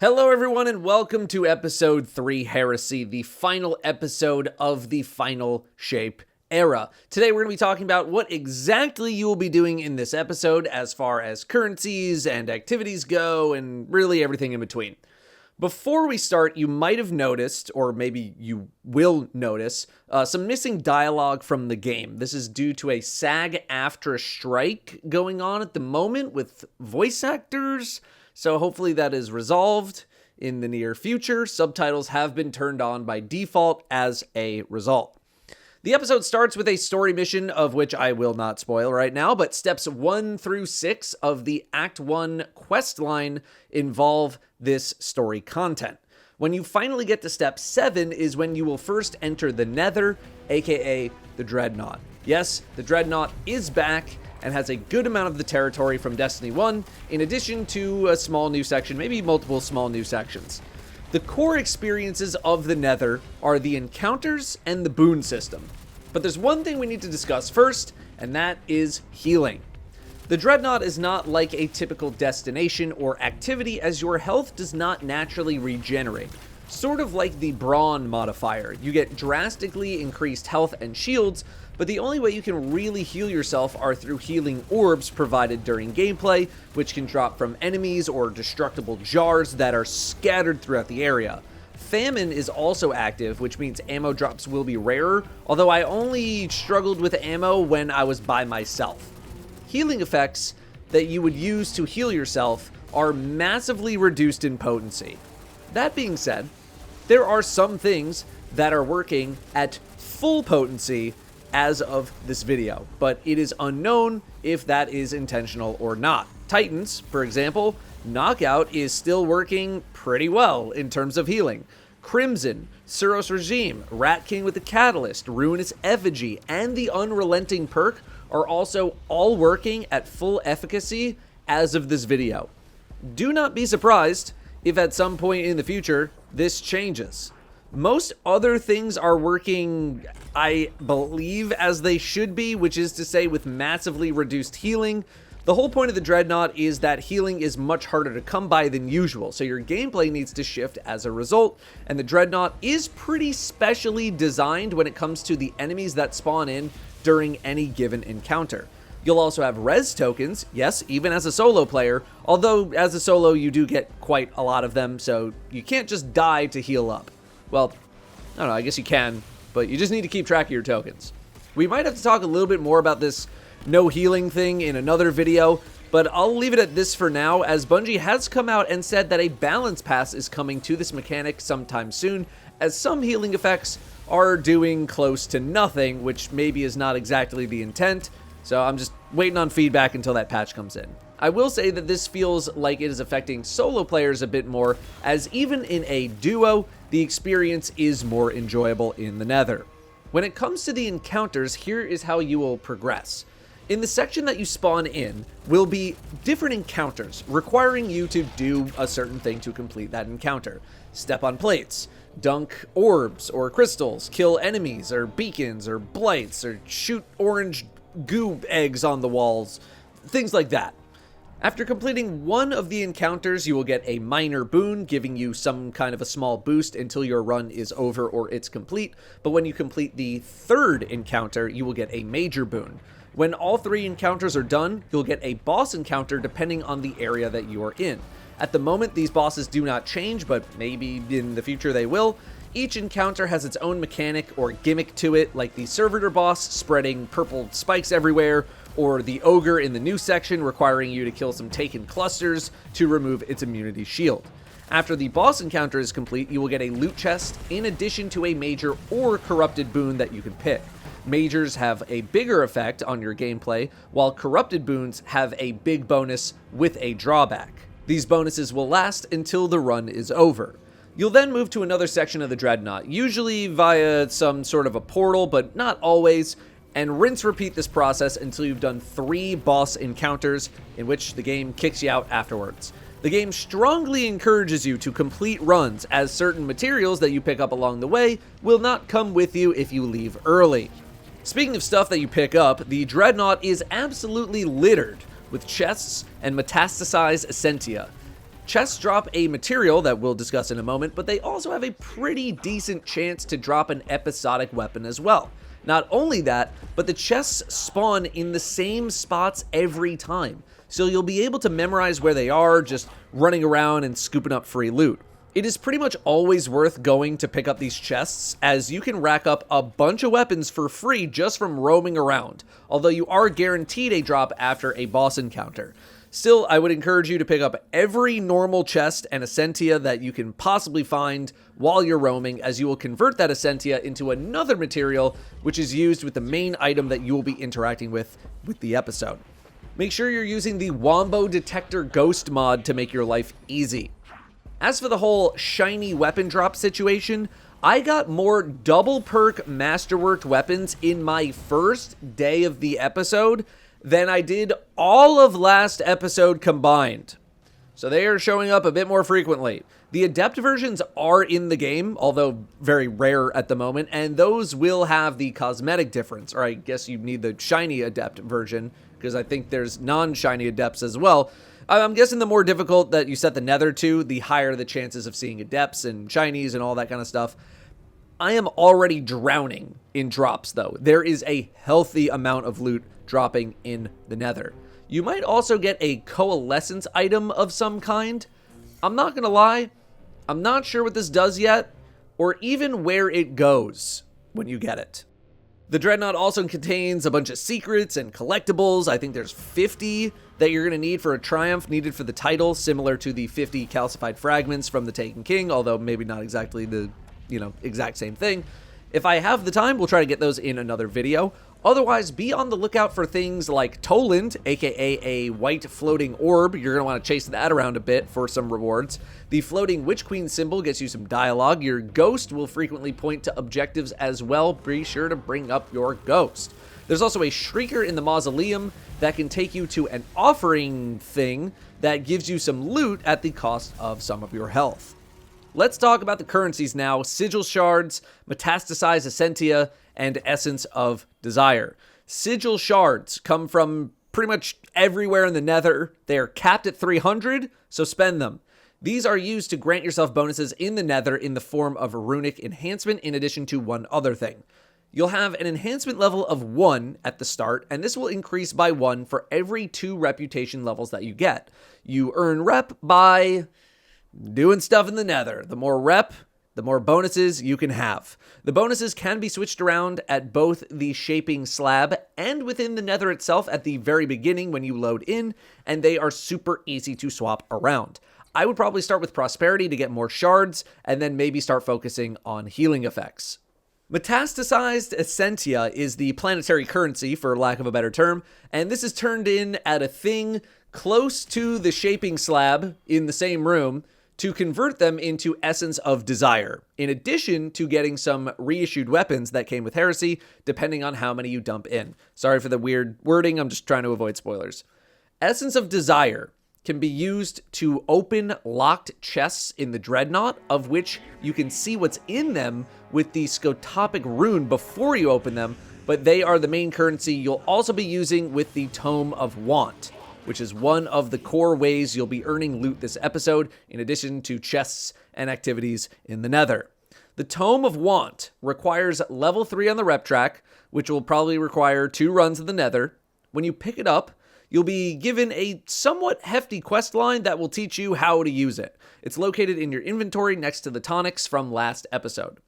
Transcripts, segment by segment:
Hello everyone and welcome to episode 3 Heresy, the final episode of the Final Shape era. Today we're going to be talking about what exactly you will be doing in this episode as far as currencies and activities go and really everything in between. Before we start, you might have noticed, or maybe you will notice, some missing dialogue from the game. This is due to a SAG-AFTRA strike going on at the moment with voice actors. So hopefully that is resolved in the near future. Subtitles have been turned on by default as a result. The episode starts with a story mission of which I will not spoil right now, but steps 1 through 6 of the Act 1 quest line involve this story content. When you finally get to step 7 is when you will first enter the Nether, aka the Dreadnought. Yes, the Dreadnought is back and has a good amount of the territory from Destiny 1, in addition to a small new section, maybe multiple small new sections. The core experiences of the Nether are the encounters and the boon system. But there's one thing we need to discuss first, and that is healing. The Dreadnought is not like a typical destination or activity, as your health does not naturally regenerate. Sort of like the Brawn modifier, you get drastically increased health and shields, but the only way you can really heal yourself are through healing orbs provided during gameplay, which can drop from enemies or destructible jars that are scattered throughout the area. Famine is also active, which means ammo drops will be rarer, although I only struggled with ammo when I was by myself. Healing effects that you would use to heal yourself are massively reduced in potency. That being said, there are some things that are working at full potency as of this video, but it is unknown if that is intentional or not. Titans, for example, Knockout is still working pretty well in terms of healing. Crimson, Suros Regime, Rat King with the Catalyst, Ruinous Effigy, and the Unrelenting perk are also all working at full efficacy as of this video. Do not be surprised if at some point in the future this changes. Most other things are working, I believe, as they should be, which is to say with massively reduced healing. The whole point of the Dreadnought is that healing is much harder to come by than usual, so your gameplay needs to shift as a result, and the Dreadnought is pretty specially designed when it comes to the enemies that spawn in during any given encounter. You'll also have res tokens, yes, even as a solo player, although as a solo you do get quite a lot of them, so you can't just die to heal up. Well, I don't know, I guess you can, but you just need to keep track of your tokens. We might have to talk a little bit more about this no healing thing in another video, but I'll leave it at this for now, as Bungie has come out and said that a balance pass is coming to this mechanic sometime soon, as some healing effects are doing close to nothing, which maybe is not exactly the intent, so I'm just waiting on feedback until that patch comes in. I will say that this feels like it is affecting solo players a bit more, as even in a duo, the experience is more enjoyable in the Nether. When it comes to the encounters, here is how you will progress. In the section that you spawn in will be different encounters requiring you to do a certain thing to complete that encounter. Step on plates, dunk orbs or crystals, kill enemies or beacons or blights, or shoot orange goo eggs on the walls, things like that. After completing one of the encounters, you will get a minor boon, giving you some kind of a small boost until your run is over or it's complete, but when you complete the third encounter, you will get a major boon. When all 3 encounters are done, you'll get a boss encounter depending on the area that you are in. At the moment, these bosses do not change, but maybe in the future they will. Each encounter has its own mechanic or gimmick to it, like the Servitor boss spreading purple spikes everywhere, or the Ogre in the new section requiring you to kill some Taken clusters to remove its immunity shield. After the boss encounter is complete, you will get a loot chest in addition to a major or corrupted boon that you can pick. Majors have a bigger effect on your gameplay, while corrupted boons have a big bonus with a drawback. These bonuses will last until the run is over. You'll then move to another section of the Dreadnought, usually via some sort of a portal, but not always, and rinse repeat this process until you've done 3 boss encounters, in which the game kicks you out afterwards. The game strongly encourages you to complete runs, as certain materials that you pick up along the way will not come with you if you leave early. Speaking of stuff that you pick up, the Dreadnought is absolutely littered with chests and metastasized essentia. Chests drop a material that we'll discuss in a moment, but they also have a pretty decent chance to drop an episodic weapon as well. Not only that, but the chests spawn in the same spots every time, so you'll be able to memorize where they are, just running around and scooping up free loot. It is pretty much always worth going to pick up these chests, as you can rack up a bunch of weapons for free just from roaming around, although you are guaranteed a drop after a boss encounter. Still, I would encourage you to pick up every normal chest and Essentia that you can possibly find while you're roaming, as you will convert that Essentia into another material, which is used with the main item that you will be interacting with the episode. Make sure you're using the Wombo Detector Ghost mod to make your life easy. As for the whole shiny weapon drop situation, I got more double perk masterworked weapons in my first day of the episode than I did all of last episode combined. So they are showing up a bit more frequently. The adept versions are in the game, although very rare at the moment, and those will have the cosmetic difference, or I guess you need the shiny adept version, because I think there's non-shiny adepts as well. I'm guessing the more difficult that you set the nether to, the higher the chances of seeing adepts and shinies and all that kind of stuff. I am already drowning in drops, though. There is a healthy amount of loot dropping in the nether. You might also get a coalescence item of some kind. I'm not gonna lie, I'm not sure what this does yet, or even where it goes when you get it. The Dreadnought also contains a bunch of secrets and collectibles. I think there's 50 that you're gonna need for a triumph needed for the title, similar to the 50 calcified fragments from the Taken King, although maybe not exactly the, exact same thing. If I have the time, we'll try to get those in another video. Otherwise, be on the lookout for things like Toland, aka a white floating orb. You're going to want to chase that around a bit for some rewards. The floating Witch Queen symbol gets you some dialogue. Your ghost will frequently point to objectives as well. Be sure to bring up your ghost. There's also a Shrieker in the Mausoleum that can take you to an offering thing that gives you some loot at the cost of some of your health. Let's talk about the currencies now. Sigil Shards, Metastasized Essentia, and Essence of Desire. Sigil Shards come from pretty much everywhere in the nether. They are capped at 300, so spend them. These are used to grant yourself bonuses in the nether in the form of runic enhancement, in addition to one other thing. You'll have an enhancement level of 1 at the start, and this will increase by 1 for every 2 reputation levels that you get. You earn rep by doing stuff in the nether. The more rep, the more bonuses you can have. The bonuses can be switched around at both the shaping slab and within the nether itself at the very beginning when you load in, and they are super easy to swap around. I would probably start with prosperity to get more shards, and then maybe start focusing on healing effects. Metastasized Essentia is the planetary currency, for lack of a better term, and this is turned in at a thing close to the shaping slab in the same room to convert them into Essence of Desire, in addition to getting some reissued weapons that came with Heresy, depending on how many you dump in. Sorry for the weird wording, I'm just trying to avoid spoilers. Essence of Desire can be used to open locked chests in the Dreadnought, of which you can see what's in them with the Scotopic rune before you open them, but they are the main currency you'll also be using with the Tome of Want, which is one of the core ways you'll be earning loot this episode, in addition to chests and activities in the nether. The Tome of Want requires level 3 on the rep track, which will probably require 2 runs of the nether. When you pick it up, you'll be given a somewhat hefty quest line that will teach you how to use it. It's located in your inventory next to the tonics from last episode.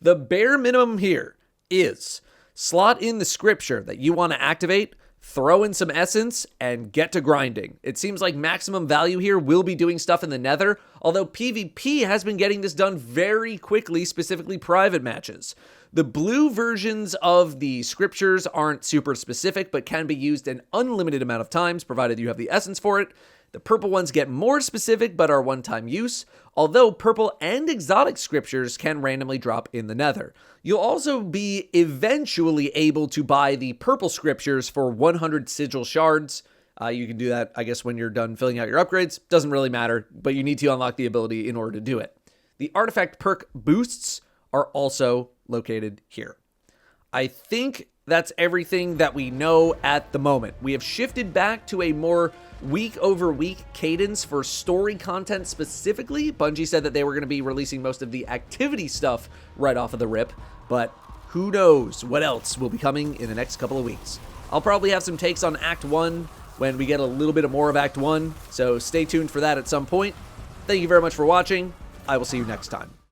The bare minimum here is slot in the scripture that you want to activate, throw in some essence, and get to grinding. It seems like maximum value here will be doing stuff in the nether, although PvP has been getting this done very quickly, specifically private matches. The blue versions of the scriptures aren't super specific, but can be used an unlimited amount of times, provided you have the essence for it. The purple ones get more specific, but are one-time use, although purple and exotic scriptures can randomly drop in the nether. You'll also be eventually able to buy the purple scriptures for 100 sigil shards. You can do that, I guess, when you're done filling out your upgrades. Doesn't really matter, but you need to unlock the ability in order to do it. The artifact perk boosts are also located here. I think that's everything that we know at the moment. We have shifted back to a more week-over-week cadence for story content specifically. Bungie said that they were going to be releasing most of the activity stuff right off of the rip, but who knows what else will be coming in the next couple of weeks. I'll probably have some takes on Act 1 when we get a little bit more of Act 1, so stay tuned for that at some point. Thank you very much for watching. I will see you next time.